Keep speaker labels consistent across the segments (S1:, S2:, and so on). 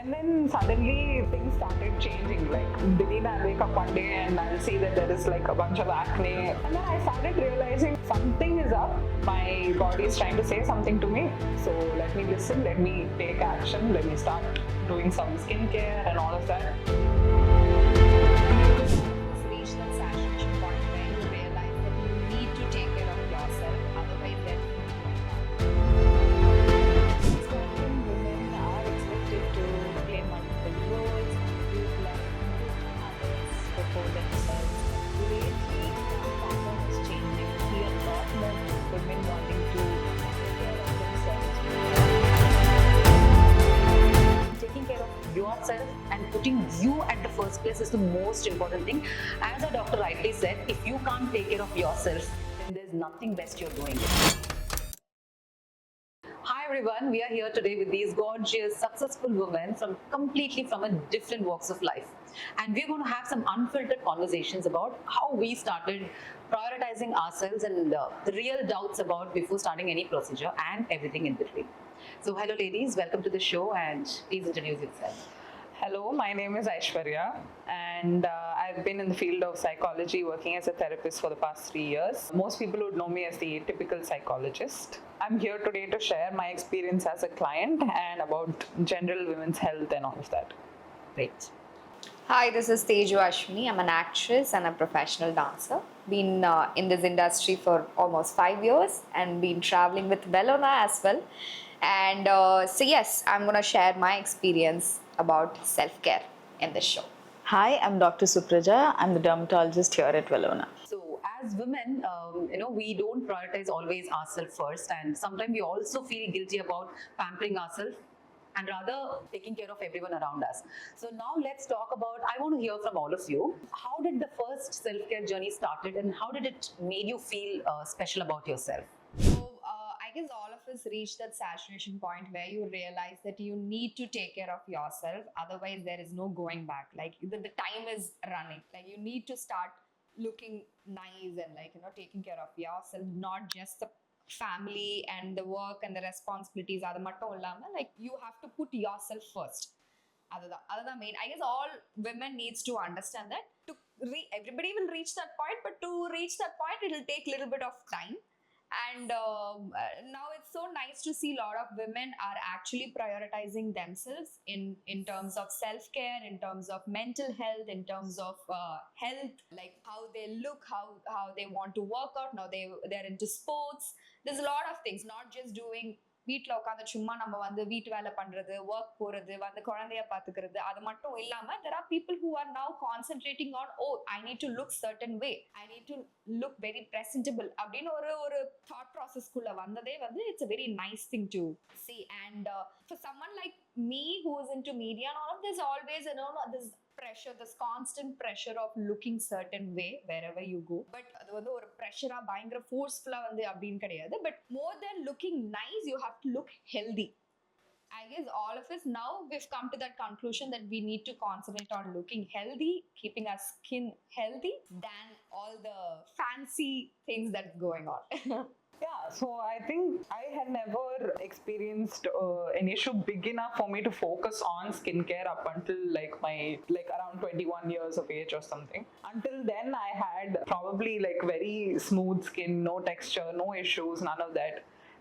S1: And then suddenly things started changing. Like, beginning I wake up one day and I'll see that there is like a bunch of acne. And then I started realizing something is up. My body is trying to say something to me. So let me listen, let me take action, let me start doing some skincare and all of that.
S2: Reach that saturation point where you realize that you need to take care of yourself, otherwise there's no going on. Women are expected to play multiple roles, give life to others before themselves. Lately, the pattern is changing. We see a lot more women wanting to take care of themselves. Taking care of yourself and putting you at the first place is the most important thing. As our doctor rightly said, if you can't take care of yourself, then there's nothing best you're doing. Hi everyone, we are here today with these gorgeous, successful women completely from a different walks of life. And we're going to have some unfiltered conversations about how we started prioritizing ourselves and the real doubts about before starting any procedure and everything in between. So hello ladies, welcome to the show and please introduce yourself.
S1: Hello, my name is Aishwarya, and I've been in the field of psychology working as a therapist for the past 3 years. Most people would know me as the typical psychologist. I'm here today to share my experience as a client and about general women's health and all of that.
S2: Great. Hi, this is Teju Ashwini. I'm an actress and a professional dancer. Been in this industry for almost 5 years and been traveling with Welona as well. And so yes, I'm going to share my experience about self-care in this show.
S3: Hi, I'm Dr. Supraja. I'm the dermatologist here at Welona.
S2: So as women, we don't prioritize always ourselves first, and sometimes we also feel guilty about pampering ourselves and rather taking care of everyone around us. So now let's talk about, I want to hear from all of you. How did the first self-care journey started and how did it made you feel special about yourself? I guess all of us reach that saturation point where you realize that you need to take care of yourself, otherwise there is no going back. Like the time is running. Like you need to start looking nice and taking care of yourself, not just the family and the work and the responsibilities. Like you have to put yourself first. Other main, I guess all women needs to understand that everybody will reach that point, but to reach that point, it will take a little bit of time. And now it's so nice to see a lot of women are actually prioritizing themselves in terms of self-care, in terms of mental health, in terms of health, like how they look, how they want to work out. Now they're into sports. There's a lot of things, not just doing வீட்டில் உட்காந்து சும்மா நம்ம வந்து வீட்டு வேலை பண்றது, work போறது, வந்து குழந்தைய பார்த்துக்கிறது, அது மட்டும் இல்லாம there are people who are now concentrating on, oh, I need to look certain way, I need to look very presentable அப்படின்னு ஒரு thought process குள்ள வந்ததே வந்து it's a very nice thing to see. And for someone like me who is into media and all of this, always this pressure, this constant pressure of looking certain way wherever you go. But அது வந்து ஒரு pressure பயங்கர forceful வந்து அப்படின்னு கிடையாது. But more than looking nice, you have to look healthy. I guess all of us now we've come to that conclusion that we need to concentrate on looking healthy, keeping our skin healthy than all the fancy things that's going on.
S1: Yeah, so I think I had never experienced an issue big enough for me to focus on skincare up until around 21 years of age or something. Until then, I had probably very smooth skin, no texture, no issues, none of that.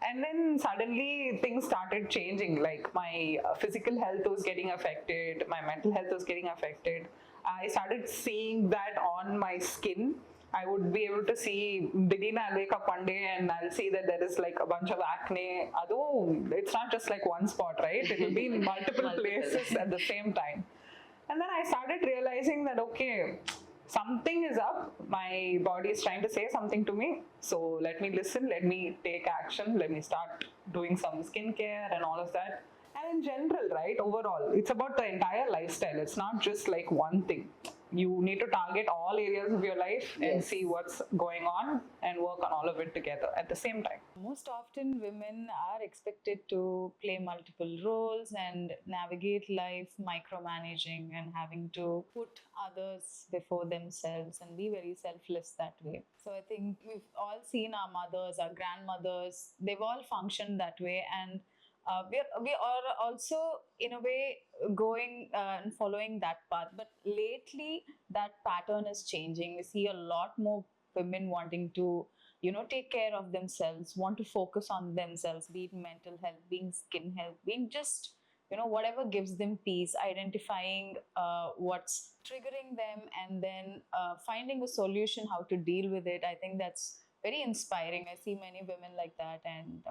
S1: And then suddenly things started changing. Like my physical health was getting affected, my mental health was getting affected. I started seeing that on my skin. I would be able to see, begin I'll wake up one day and I'll see that there is like a bunch of acne. Although it's not just like one spot, right? It will be in multiple places at the same time. And then I started realizing that, okay, something is up. My body is trying to say something to me. So let me listen, let me take action, let me start doing some skincare and all of that. And in general, right, overall, it's about the entire lifestyle. It's not just like one thing. You need to target all areas of your life and see what's going on and work on all of it together at the same time.
S3: Most often, women are expected to play multiple roles and navigate life micromanaging and having to put others before themselves and be very selfless that way. So I think we've all seen our mothers, our grandmothers, they've all functioned that way. And We are also in a way going and following that path, but lately that pattern is changing. We see a lot more women wanting to take care of themselves, want to focus on themselves, be it mental health, being skin health, being just whatever gives them peace, identifying what's triggering them, and then finding a solution how to deal with it. I think that's very inspiring. I see many women like that, and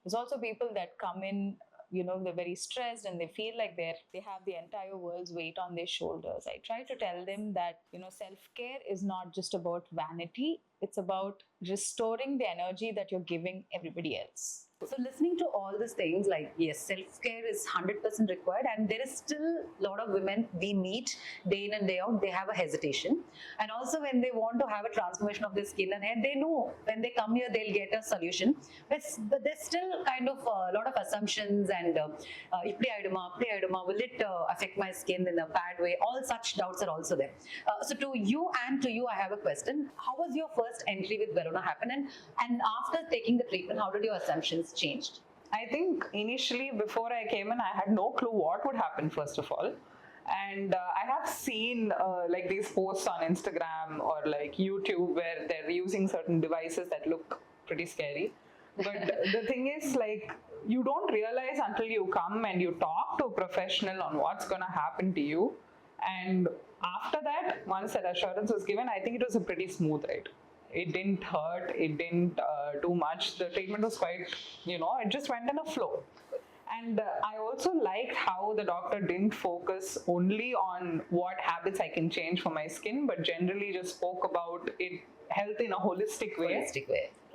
S3: there's also people that come in, they're very stressed and they feel like they have the entire world's weight on their shoulders. I try to tell them that self-care is not just about vanity, it's about restoring the energy that you're giving everybody else.
S2: So listening to all these things, like yes, self-care is 100% required, and there is still a lot of women we meet day in and day out, they have a hesitation. And also when they want to have a transformation of their skin and hair, they know when they come here they'll get a solution. But there's still kind of a lot of assumptions and will it affect my skin in a bad way? All such doubts are also there. So to you, I have a question. How was your first entry with Welona happen? And after taking the treatment, how did your assumptions changed?
S1: I think initially before I came in, I had no clue what would happen, first of all. And I have seen like these posts on Instagram or like YouTube where they're using certain devices that look pretty scary. But the thing is, like, you don't realize until you come and you talk to a professional on what's going to happen to you. And after that, once that assurance was given, I think it was a pretty smooth ride. It didn't hurt, it didn't do much. The treatment was quite, it just went in a flow. And I also liked how the doctor didn't focus only on what habits I can change for my skin, but generally just spoke about it, health in a holistic way.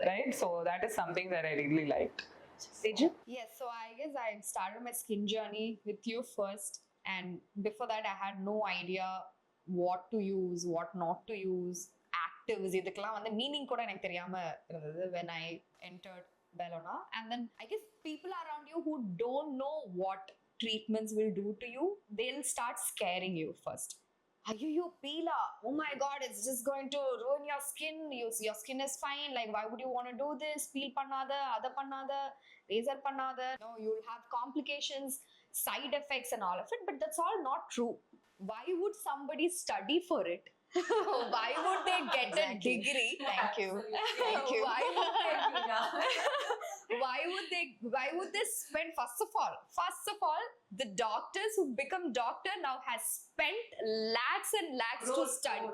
S1: Right? So that is something that I really liked.
S2: Sejal?
S4: Yes, so I guess I started my skin journey with you first, and before that I had no idea what to use, what not to use, actives, இதுக்கெல்லாம் வந்து meaning கூட எனக்கு தெரியாம இருந்தது when I entered Welona. And then I guess people around you who don't know what treatments will do to you, they'll start scaring you first. Ayyo, peela, oh my god, it's just going to ruin your skin, your skin is fine, like why would you want to do this, peel பண்ணாத, அத பண்ணாத, razor பண்ணாத, you'll have complications, side effects and all of it. But that's all not true. Why would somebody study for it? Why would they get a degree? Thank you. Why would they spend, first of all, the doctors who become doctor now has spent lakhs and lakhs to study.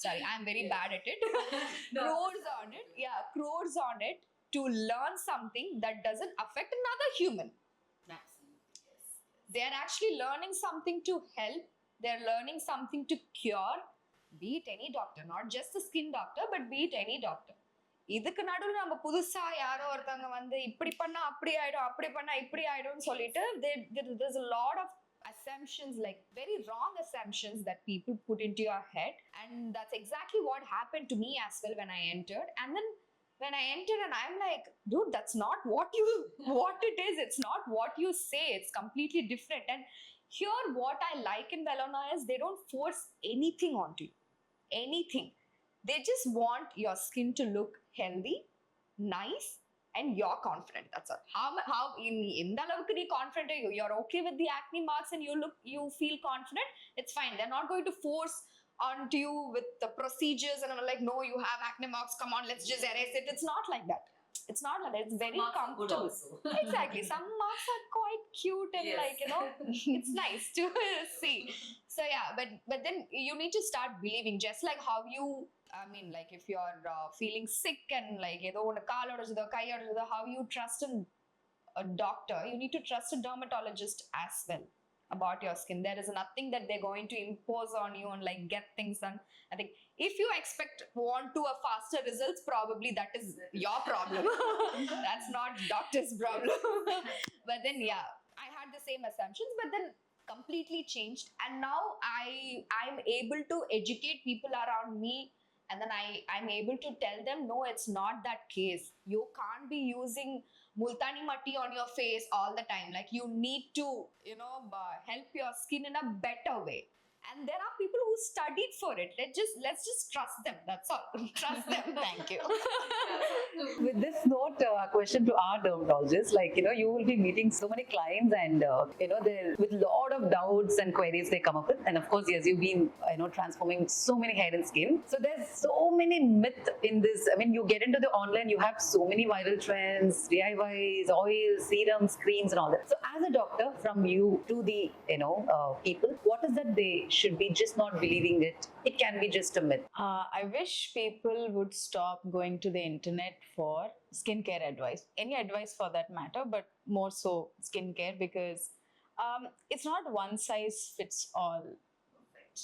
S4: Sorry, I'm very bad at it. Crores on it to learn something that doesn't affect another human. They're actually learning something to help. They're learning something to cure, be it any doctor, not just the skin doctor, but be it any doctor. இதுக்கு நடுவில் நம்ம புதுசா யாரோ ஒருத்தவங்க வந்து இப்படி பண்ணா அப்படி ஆயிடும், அப்படி பண்ணா இப்படி ஆயிடும்னு சொல்லிட்டு there's a lot of assumptions, like very wrong assumptions that people put into your head. And that's exactly what happened to me as well when I entered. And then when I entered and I'm like, dude, that's not what it is. It's not what you say. It's completely different. And here, what I like in Welona is they don't force anything onto you. Anything. They just want your skin to look healthy, nice, and you're confident. That's all. How in the அளவுக்கு நீ confident, you're okay with the acne marks and you feel confident, it's fine. They're not going to force onto you with the procedures and I'm like, no, you have acne marks, come on, let's just erase it. It's not like that. It's not like that. It's very comfortable. Exactly. Some marks are quite cute and like, it's nice to see. So yeah, but then you need to start believing, just like how you, I mean, like if you're feeling sick and like how you trust a doctor, you need to trust a dermatologist as well about your skin. There is nothing that they're going to impose on you and like get things done. I think if you want to a faster results, probably that is your problem. That's not doctor's problem. But then yeah, I had the same assumptions, but then completely changed. And now I'm able to educate people around me. And then I'm able to tell them, no, it's not that case. You can't be using multani matti on your face all the time. Like you need to, help your skin in a better way. And there are people who studied for it. Let's just trust them. That's all. Trust them.
S3: Thank you.
S2: With this note, a question to our dermatologist, like, you will be meeting so many clients and, they with a lot of doubts and queries they come up with. And of course, yes, you've been, transforming so many hair and skin. So there's so many myths in this. I mean, you get into the online, you have so many viral trends, DIYs, oils, serums, creams and all that. So as a doctor, from you to the, people, what is that they should be just not believing it? It can be just a myth.
S3: I wish people would stop going to the internet for skincare advice, any advice for that matter, but more so skincare, because it's not one size fits all.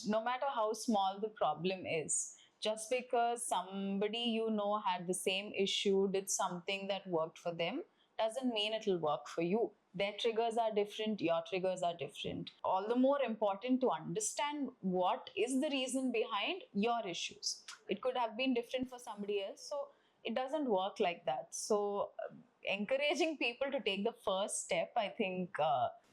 S3: No matter how small the problem is, just because somebody had the same issue, did something that worked for them, doesn't mean it'll work for you. Their triggers are different, your triggers are different. All the more important to understand what is the reason behind your issues. It could have been different for somebody else, so it doesn't work like that. So encouraging people to take the first step, I think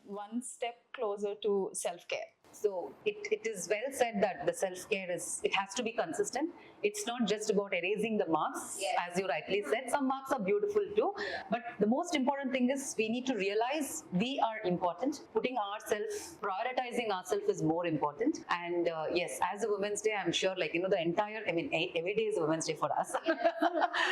S3: one step closer to self-care.
S2: So it is well said that the self-care it has to be consistent. It's not just about erasing the marks, as you rightly said. Some marks are beautiful too, but the most important thing is we need to realize we are important. Putting ourselves, prioritizing ourselves is more important. And yes, as a Women's Day, I'm sure the entire, every day is Women's Day for us.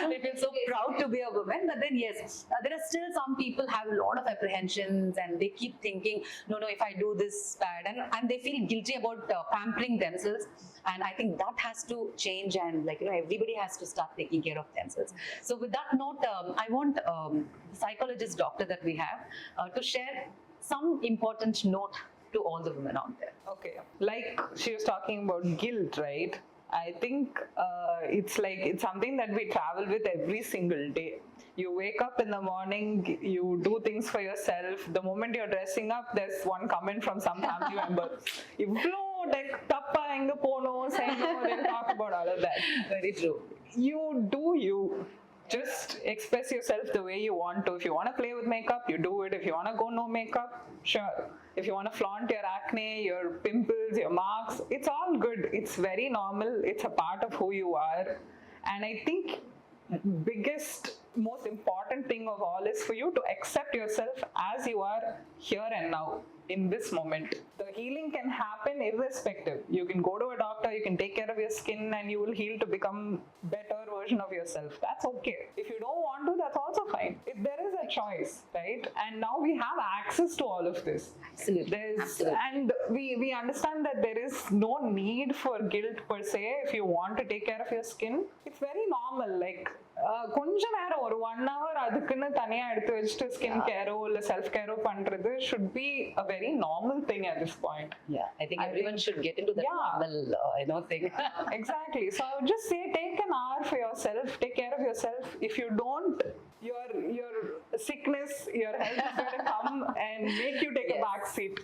S2: We feel so proud to be a woman, but then yes, there are still some people have a lot of apprehensions and they keep thinking, no, if I do this bad, and they feel guilty about pampering themselves. And I think that has to change, and everybody has to start taking care of themselves. So with that note, I want the psychologist doctor that we have to share some important note to all the women out there.
S1: Okay, like she was talking about guilt, right? I think it's something that we travel with every single day. You wake up in the morning, you do things for yourself. The moment you're dressing up, there's one comment from some family member. They'll talk about all of that.
S2: Very true.
S1: You do you. Just express yourself the way you want to. If you want to play with makeup, you do it. If you want to go no makeup, sure. If you want to flaunt your acne, your pimples, your marks, it's all good. It's very normal. It's a part of who you are. And I think biggest, most important thing of all is for you to accept yourself as you are here and now in this moment. The healing can happen irrespective. You can go to a doctor, you can take care of your skin, and you will heal to become better version of yourself. That's okay. If you don't want to, that's also fine. There is a choice, right? And now we have access to all of this.
S2: Absolutely.
S1: And we understand that there is no need for guilt per se if you want to take care of your skin. It's very normal. கொஞ்ச நேரம் ஒரு 1 hour அதுக்குன்னு தனியா எடுத்து வச்சுட்டு skin கேரோ இல்ல self கேரோ பண்றது should be a very normal thing at this point.
S2: Yeah, I think everyone should get into that normal thing.
S1: Exactly. So I would just say take an hour for yourself, take care of yourself. If you don't, your sickness, your health is going to come and make you take a back seat.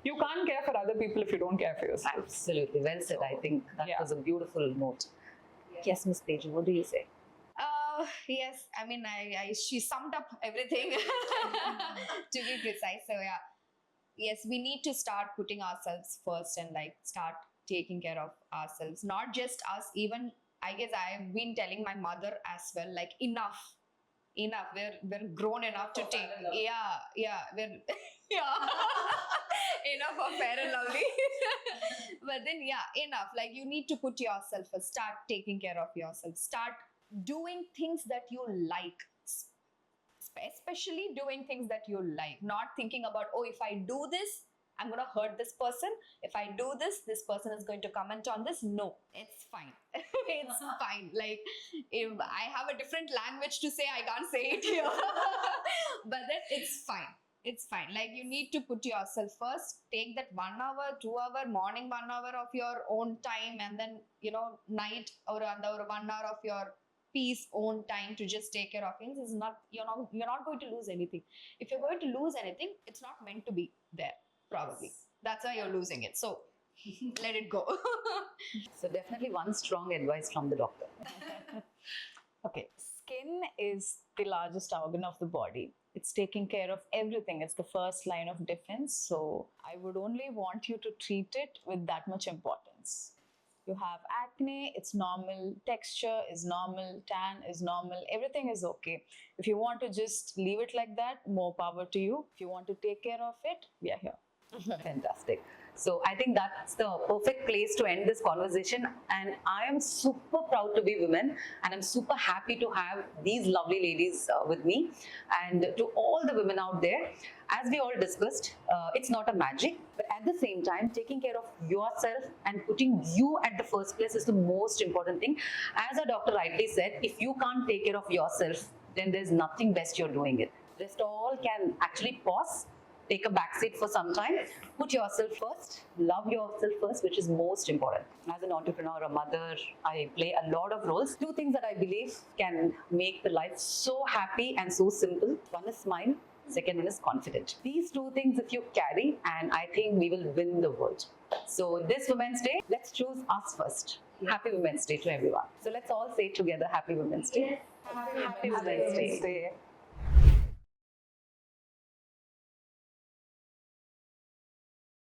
S1: You can't care for other people if you don't care for yourself.
S2: Absolutely. Well said. I think that was a beautiful note. Yes, Miss Teju, what do you say?
S4: Yes, she summed up everything to be precise. So yeah, yes, we need to start putting ourselves first and start taking care of ourselves. Not just us, even I guess I've been telling my mother as well, enough. We're grown enough to take. We're enough of Fair and Lovely. But then enough. You need to put yourself first. Start taking care of yourself. Start doing things that you like, especially doing things that you like, not thinking about, if I do this, I'm going to hurt this person. If I do this, this person is going to comment on this. No, it's fine. It's fine. If I have a different language to say, I can't say it here. But then it's fine. It's fine. You need to put yourself first. Take that 1 hour, 2 hour, morning 1 hour of your own time, and then, night or 1 hour of your peace, own time to just take care of things. Is not, you're not going to lose anything. If you're going to lose anything, it's not meant to be there, probably. That's why you're losing it. So let it go.
S2: So definitely one strong advice from the doctor.
S3: Okay, skin is the largest organ of the body. It's taking care of everything. It's the first line of defense. So I would only want you to treat it with that much importance. You have acne, it's normal, texture is normal, tan is normal, everything is okay. If you want to just leave it like that, more power to you. If you want to take care of it, we are here.
S2: Fantastic. So I think that's the perfect place to end this conversation. And I am super proud to be women, and I'm super happy to have these lovely ladies with me. And to all the women out there, as we all discussed, it's not a magic, but at the same time, taking care of yourself and putting you at the first place is the most important thing. As our doctor rightly said, if you can't take care of yourself, then there's nothing best you're doing it. Rest all can actually pause, take a backseat for some time, put yourself first, love yourself first, which is most important. As an entrepreneur, a mother, I play a lot of roles. Two things that I believe can make the life so happy and so simple. One is smile, second one is confident. These two things if you carry, and I think we will win the world. So this Women's Day, let's choose us first. Happy Women's Day to everyone. So let's all say together, Happy Women's Day.
S4: Happy
S2: Happy
S4: Women's
S2: Women's
S1: Women's
S2: Day.
S1: Day.